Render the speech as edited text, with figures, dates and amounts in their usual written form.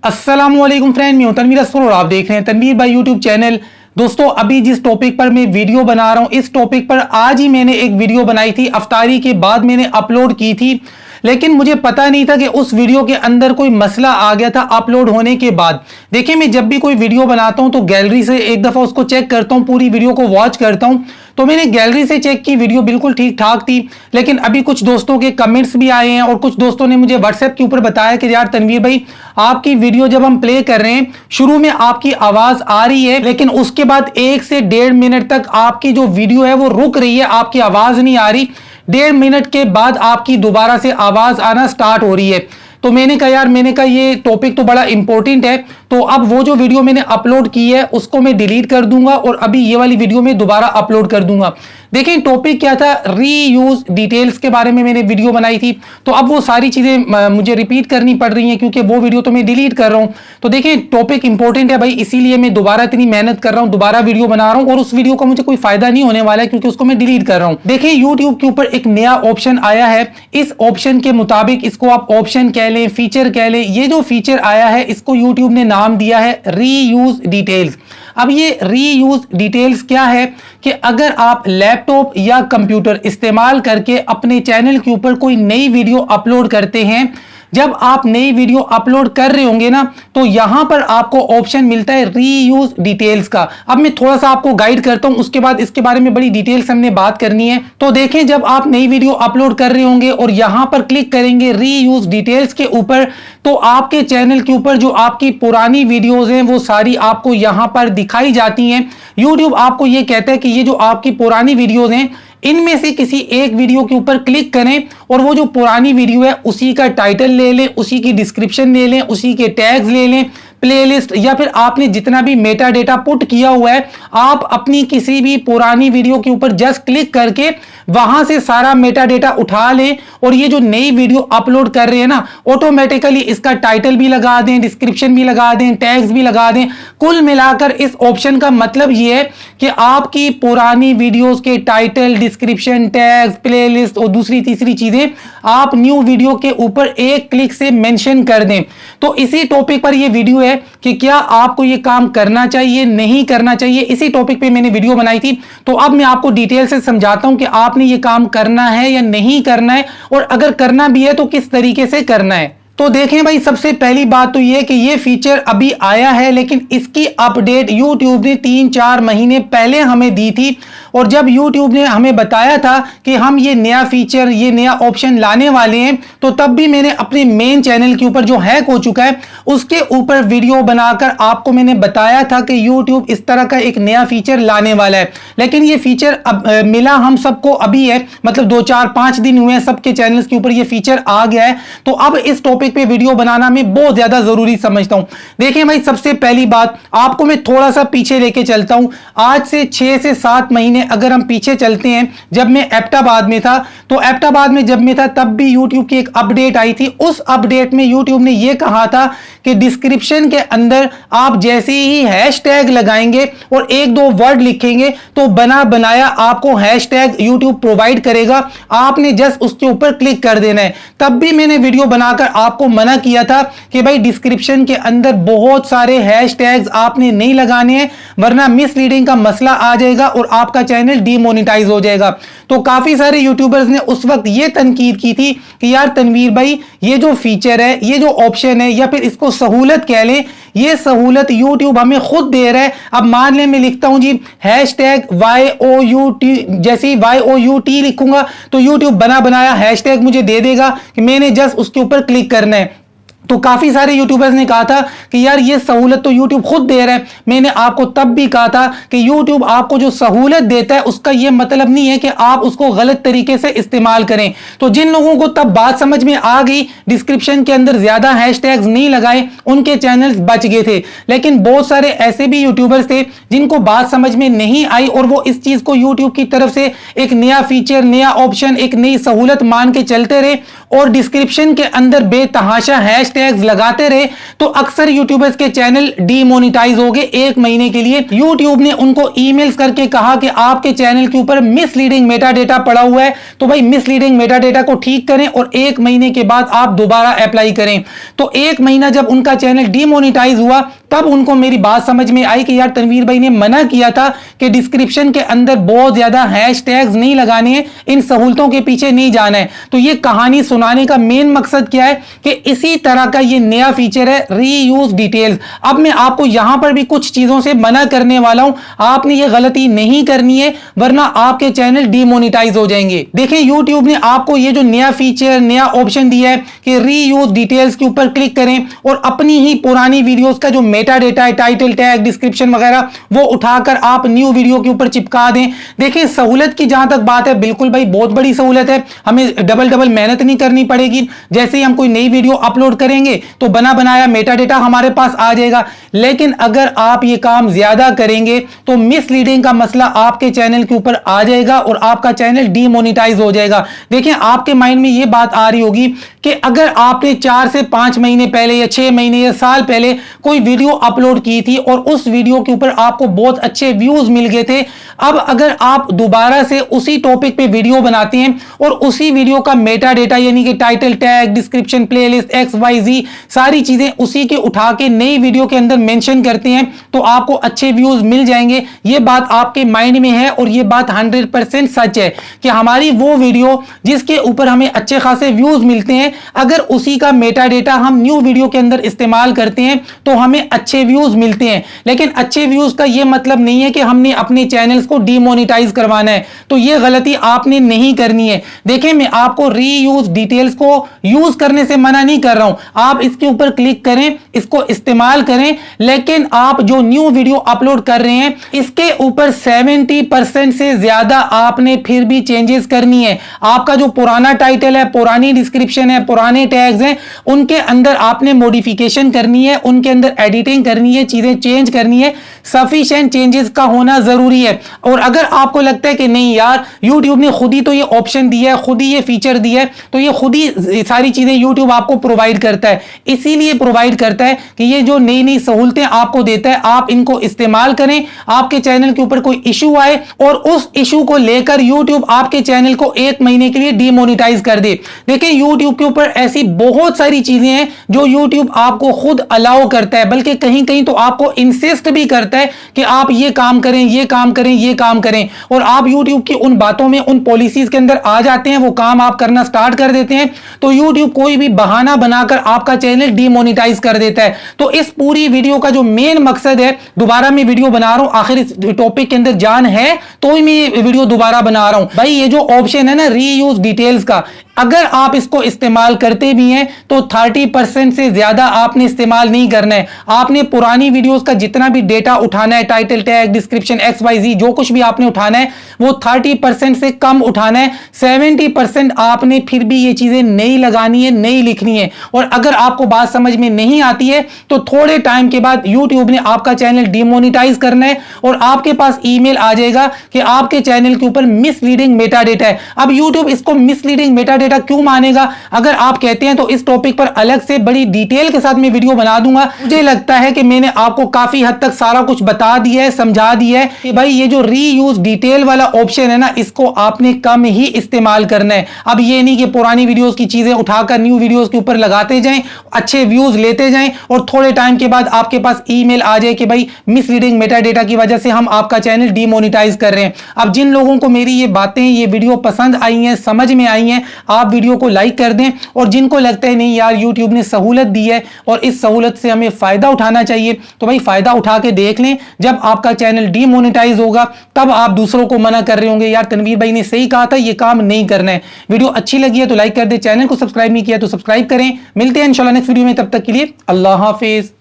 अस्सलामुअलैकुम फ्रेंड, मैं हूं तनवीर असफर और आप देख रहे हैं तनवीर भाई यूट्यूब चैनल। दोस्तों, अभी जिस टॉपिक पर मैं वीडियो बना रहा हूं, इस टॉपिक पर आज ही मैंने एक वीडियो बनाई थी, अफ्तारी के बाद मैंने अपलोड की थी, लेकिन मुझे पता नहीं था कि उस वीडियो के अंदर कोई मसला आ गया था अपलोड होने के बाद। देखिए, मैं जब भी कोई वीडियो बनाता हूं तो गैलरी से एक दफा उसको चेक करता हूं, पूरी वीडियो को वॉच करता हूं। तो मैंने गैलरी से चेक की, वीडियो बिल्कुल ठीक ठाक थी, लेकिन अभी कुछ दोस्तों के कमेंट्स भी आए हैं और कुछ दोस्तों ने मुझे व्हाट्सएप के ऊपर बताया कि यार तनवीर भाई, आपकी वीडियो जब हम प्ले कर रहे हैं, शुरू में आपकी आवाज आ रही है, लेकिन उसके बाद 1 से 1.5 मिनट तक आपकी जो वीडियो है वो रुक रही है, आपकी आवाज नहीं आ रही। 1.5 मिनट के बाद आपकी दोबारा से आवाज आना स्टार्ट हो रही है। तो मैंने कहा ये टॉपिक तो बड़ा इंपॉर्टेंट है, तो अब वो जो वीडियो मैंने अपलोड की है उसको मैं डिलीट कर दूंगा और अभी ये वाली वीडियो में दोबारा अपलोड कर दूंगा। देखिए, टॉपिक क्या था, रीयूज डिटेल्स के बारे में मैंने वीडियो बनाई थी, तो अब वो सारी चीजें मुझे रिपीट करनी पड़ रही हैं क्योंकि वो वीडियो तो मैं डिलीट कर रहा हूं। तो देखिए, टॉपिक इंपॉर्टेंट है भाई, इसीलिए मैं दोबारा इतनी मेहनत कर रहा हूं, दोबारा वीडियो बना रहा हूं और उस वीडियो का मुझे कोई फायदा नहीं होने वाला है क्योंकि उसको मैं डिलीट कर रहा हूं। देखिए, यूट्यूब के ऊपर एक नया ऑप्शन आया है, इस ऑप्शन के मुताबिक इसको आप ऑप्शन कह लें, फीचर कह लें, ये जो फीचर आया है इसको यूट्यूब ने नाम दिया है रीयूज डिटेल्स। अब ये रीयूज डिटेल्स क्या है कि अगर आप लैपटॉप या कंप्यूटर इस्तेमाल करके अपने चैनल के ऊपर कोई नई वीडियो अपलोड करते हैं, जब आप नई वीडियो अपलोड कर रहे होंगे ना, तो यहां पर आपको ऑप्शन मिलता है रीयूज डिटेल्स का। अब मैं थोड़ा सा आपको गाइड करता हूं, उसके बाद इसके बारे में बड़ी डिटेल्स हमने बात करनी है। तो देखें, जब आप नई वीडियो अपलोड कर रहे होंगे और यहां पर क्लिक करेंगे रीयूज डिटेल्स के ऊपर, तो आपके चैनल के ऊपर जो आपकी पुरानी वीडियोज हैं वो सारी आपको यहां पर दिखाई जाती हैं। यूट्यूब आपको ये कहता है कि ये जो आपकी पुरानी वीडियोज हैं, इनमें से किसी एक वीडियो के ऊपर क्लिक करें और वो जो पुरानी वीडियो है उसी का टाइटल ले लें, उसी की डिस्क्रिप्शन ले लें, उसी के टैग्स ले लें, प्लेलिस्ट या फिर आपने जितना भी मेटा डेटा पुट किया हुआ है, आप अपनी किसी भी पुरानी वीडियो के ऊपर जस्ट क्लिक करके वहां से सारा मेटा डेटा उठा लें और ये जो नई वीडियो अपलोड कर रहे हैं ना, ऑटोमेटिकली इसका टाइटल भी लगा दें, डिस्क्रिप्शन भी लगा दें, टैग्स भी लगा दें। कुल मिलाकर इस ऑप्शन का मतलब ये है कि आपकी पुरानी वीडियोस के टाइटल, डिस्क्रिप्शन, टैग्स, प्लेलिस्ट और दूसरी तीसरी चीजें आप न्यू वीडियो के ऊपर एक क्लिक से मेंशन कर दें। तो इसी टॉपिक पर यह वीडियो है कि क्या आपको यह काम करना चाहिए, नहीं करना चाहिए, इसी टॉपिक पे मैंने वीडियो बनाई थी। तो अब मैं आपको डिटेल से समझाता हूं कि आपने यह काम करना है या नहीं करना है, और अगर करना भी है तो किस तरीके से करना है। तो देखें भाई, सबसे पहली बात तो यह कि यह फीचर अभी आया है, लेकिन इसकी अपडेट YouTube ने 3-4 महीने पहले हमें दी थी। और जब YouTube ने हमें बताया था कि हम ये नया फीचर, ये नया ऑप्शन लाने वाले हैं, तो तब भी मैंने अपने मेन चैनल के ऊपर जो हैक हो चुका है उसके ऊपर वीडियो बनाकर आपको मैंने बताया था कि YouTube इस तरह का एक नया फीचर लाने वाला है। लेकिन ये फीचर अब मिला हम सबको अभी है, मतलब 2-4-5 दिन हुए हैं, सबके चैनल्स के ऊपर ये फीचर आ गया है। तो अब इस टॉपिक पे वीडियो बनाना मैं बहुत ज्यादा जरूरी समझता हूं। देखिए भाई, सबसे पहली बात, आपको मैं थोड़ा सा पीछे लेके चलता हूं। आज से 6 से 7 महीने अगर हम पीछे चलते हैं, जब मैं एबटाबाद में था, तो एबटाबाद में जब मैं था तब भी यूट्यूब की एक अपडेट आई थी। उस अपडेट में यूट्यूब ने यह कहा था कि डिस्क्रिप्शन के अंदर आप जैसे ही हैशटैग लगाएंगे और 1-2 वर्ड लिखेंगे तो बना बनाया आपको हैशटैग यूट्यूब प्रोवाइड करेगा, आपने जस्ट उसके ऊपर क्लिक कर देना है। तब भी मैंने वीडियो बनाकर आपको मना किया था कि भाई डिस्क्रिप्शन के अंदर बहुत सारे हैशटैग्स आपने नहीं लगाने हैं, वरना मिसलीडिंग का मसला आ जाएगा और आपका चैनल डीमोनेटाइज हो जाएगा। तो काफी सारे यूट्यूबर्स ने उस वक्त ये तनकीद की थी कि यार तनवीर भाई, ये जो फीचर है, ये जो ऑप्शन है, या फिर इसको सहूलत कह लें, ये सहूलत यूट्यूब हमें खुद दे रहा है। अब मान लें मैं लिखता हूं जी हैशटैग YOUT, जैसे ही YOUT लिखूंगा तो यूट्यूब बना बनाया हैशटैग मुझे दे देगा कि मैंने जस्ट उसके ऊपर क्लिक करना है। तो काफी सारे यूट्यूबर्स ने कहा था कि यार ये सहूलत तो यूट्यूब खुद दे रहा है। मैंने आपको तब भी कहा था कि यूट्यूब आपको जो सहूलत देता है उसका ये मतलब नहीं है कि आप उसको गलत तरीके से इस्तेमाल करें। तो जिन लोगों को तब बात समझ में आ गई, डिस्क्रिप्शन के अंदर ज्यादा हैशटैग्स नहीं लगाए, उनके चैनल्स बच गए थे। लेकिन बहुत सारे ऐसे भी यूट्यूबर्स थे जिनको बात समझ में नहीं आई और वो इस चीज को यूट्यूब की तरफ से एक नया फीचर, नया ऑप्शन, एक नई सहूलत मान के चलते रहे और डिस्क्रिप्शन के अंदर बेतहाशा हैश हैशटैग्स लगाते रहे तो अक्सर यूट्यूबर्स के चैनल डीमोनेटाइज हो गए 1 महीने के लिए। यूट्यूब ने उनको ईमेल्स करके कहा कि आपके चैनल के ऊपर मिसलीडिंग मेटा डेटा पड़ा हुआ है, तो भाई मिसलीडिंग मेटा डेटा को ठीक करें और 1 महीने के बाद आप दोबारा अप्लाई करें। तो 1 महीना जब उनका चैनल डीमोनेटाइज हुआ तब उनको मेरी बात समझ में आई कि यार तनवीर भाई ने मना किया था कि डिस्क्रिप्शन के अंदर बहुत ज्यादा हैशटैग्स नहीं लगाने हैं, इन सहूलतों के पीछे नहीं जाना है। तो ये कहानी सुनाने का मेन मकसद क्या है कि इसी तरह का ये नया फीचर है रीयूज डिटेल्स। अब मैं आपको यहां पर भी कुछ चीजों से मना करने वाला हूं, आपने ये गलती नहीं करनी है वरना आपके चैनल डीमोनेटाइज हो जाएंगे। देखिए यूट्यूब ने आपको ये जो नया फीचर नया ऑप्शन दिया है कि रीयूज डिटेल्स के ऊपर क्लिक करें और अपनी ही पुरानी वीडियोस का जो मेटा डेटा है, टाइटल टैग, डिस्क्रिप्शन वगैरह, वो उठाकर आप न्यू वीडियो के ऊपर चिपका दें। देखिए सहूलत की जहां तक बात है, बिल्कुल भाई बहुत बड़ी सहूलत है, हमें डबल मेहनत नहीं करनी पड़ेगी। जैसे ही हम कोई नई वीडियो अपलोड करेंगे तो बना बनाया मेटा डेटा हमारे पास आ जाएगा। लेकिन अगर आप ये काम ज्यादा करेंगे तो मिसलीडिंग का मसला आपके चैनल के ऊपर आ जाएगा और आपका चैनल डीमोनेटाइज हो जाएगा। देखिए आपके माइंड में ये बात आ रही होगी कि अगर आपने 4 से 5 महीने पहले या 6 महीने या साल पहले कोई वीडियो अपलोड की थी और उस वीडियो के ऊपर आपको बहुत अच्छे व्यूज मिल गए थे, अब अगर आप दोबारा से उसी टॉपिक पे वीडियो बनाते हैं और उसी वीडियो का मेटा डेटा यानी कि title tag, description, playlist, XYZ सारी चीजें उसी के उठा के नई वीडियो के अंदर मेंशन करते हैं तो आपको अच्छे व्यूज मिल जाएंगे। ये बात आपके माइंड में है और ये बात 100% सच है कि हमारी वो वीडियो जिसके ऊपर हमें अच्छे खासे व्यूज मिलते हैं, अगर उसी का मेटा डेटा हम न्यू वीडियो के अंदर इस्तेमाल करते हैं तो हमें अच्छे व्यूज मिलते हैं। लेकिन अच्छे व्यूज का यह मतलब नहीं है कि हमने अपने चैनल्स को डीमोनेटाइज करवाना है, तो यह गलती आपने नहीं करनी है। देखिए मैं आपको रीयूज डिटेल्स को यूज करने से मना नहीं कर रहा हूं, आप इसके ऊपर क्लिक करें, इसको इस्तेमाल करें, लेकिन आप जो न्यू वीडियो अपलोड कर रहे हैं इसके ऊपर 70% से ज्यादा आपने फिर भी चेंजेस करनी है। आपका जो पुराना टाइटल है, पुरानी डिस्क्रिप्शन है, पुराने टैग्स हैं, उनके अंदर आपने मॉडिफिकेशन करनी है, उनके अंदर एडिटिंग करनी है, चीजें चेंज करनी है। सफिशिएंट चेंजेस का होना जरूरी है। और अगर आपको लगता है कि नहीं यार यूट्यूब ने खुद ही तो ये ऑप्शन दिया है, खुद ही ये फीचर दिया है, तो ये खुद ही सारी चीजें यूट्यूब आपको प्रोवाइड करता है, इसीलिए प्रोवाइड करता है कि ये जो नई नई सहूलतें आपको देता है आप इनको इस्तेमाल करें। आपके चैनल के ऊपर कोई इशू आए और उस इशू को लेकर यूट्यूब आपके चैनल को 1 महीने के लिए डीमोनेटाइज कर दे। देखिए यूट्यूब के ऊपर ऐसी बहुत सारी चीजें हैं जो यूट्यूब आपको खुद अलाउ करता है, बल्कि कहीं कहीं तो आपको इंसिस्ट भी करता है कि आप ये काम करें, ये काम करें, ये काम करें, और आप यूट्यूब की उन बातों में, उन पॉलिसीज के अंदर आ जाते हैं, वो काम आप करना स्टार्ट कर देते हैं, तो यूट्यूब कोई भी बहाना बनाकर आपका चैनल डीमोनेटाइज कर देता है। तो इस पूरी वीडियो का जो मेन मकसद है, दोबारा मैं वीडियो बना रहा हूं, आखिर इस टॉपिक के अंदर जान है तो ही मैं ये वीडियो दोबारा बना रहा हूं। भाई ये जो ऑप्शन है ना रीयूज डिटेल्स का, अगर आप इसको इस्तेमाल करते भी हैं तो 30% से ज्यादा आपने इस्तेमाल नहीं करना है। आपने पुरानी वीडियोस का जितना भी डेटा उठाना है, टाइटल टैग, डिस्क्रिप्शन, XYZ जो कुछ भी आपने उठाना है वो 30% से कम उठाना है। 70% आपने फिर भी ये चीजें नहीं लगानी है, नहीं लिखनी है। और अगर आपको बात समझ में नहीं आती है तो थोड़े टाइम के बाद यूट्यूब ने आपका चैनल डीमोनेटाइज करना है और आपके पास ईमेल आ जाएगा कि आपके चैनल के ऊपर मिसलीडिंग मेटा डेटा है। अब यूट्यूब इसको मिसलीडिंग मेटा डेटा क्यों मानेगा? अगर आप कहते हैं तो इस टॉपिक पर अलग से बड़ी डिटेल के साथ मैं वीडियो बना दूंगा। मुझे लगता है कि मैंने आपको काफी हद तक सारा कुछ बता दिया है, समझा दिया है कि भाई ये जो रीयूज डिटेल वाला ऑप्शन है ना, इसको आपने कम ही इस्तेमाल करना है। अब ये नहीं कि पुरानी वीडियोस की चीजें उठाकर न्यू वीडियोस के ऊपर लगाते जाएं, अच्छे व्यूज लेते जाएं और थोड़े टाइम के बाद आपके पास ईमेल आ जाए कि भाई मिसलीडिंग मेटा डेटा की वजह से हम आपका चैनल डीमोनेटाइज कर रहे हैं। अब जिन लोगों को मेरी ये बातें, ये वीडियो पसंद आई हैं, समझ में आई हैं, आप वीडियो को लाइक कर दें। और जिनको लगता है नहीं यार यूट्यूब ने सहूलत दी है और इस सहूलत से हमें फायदा उठाना चाहिए, तो भाई फायदा उठा के देख लें। जब आपका चैनल डीमोनेटाइज होगा तब आप दूसरों को मना कर रहे होंगे यार तनवीर भाई ने सही कहा था, ये काम नहीं करना है। वीडियो अच्छी लगी है तो लाइक कर दे, चैनल को सब्सक्राइब नहीं किया तो सब्सक्राइब करें। मिलते हैं इंशाल्लाह नेक्स्ट वीडियो में, तब तक के लिए अल्लाह हाफिज।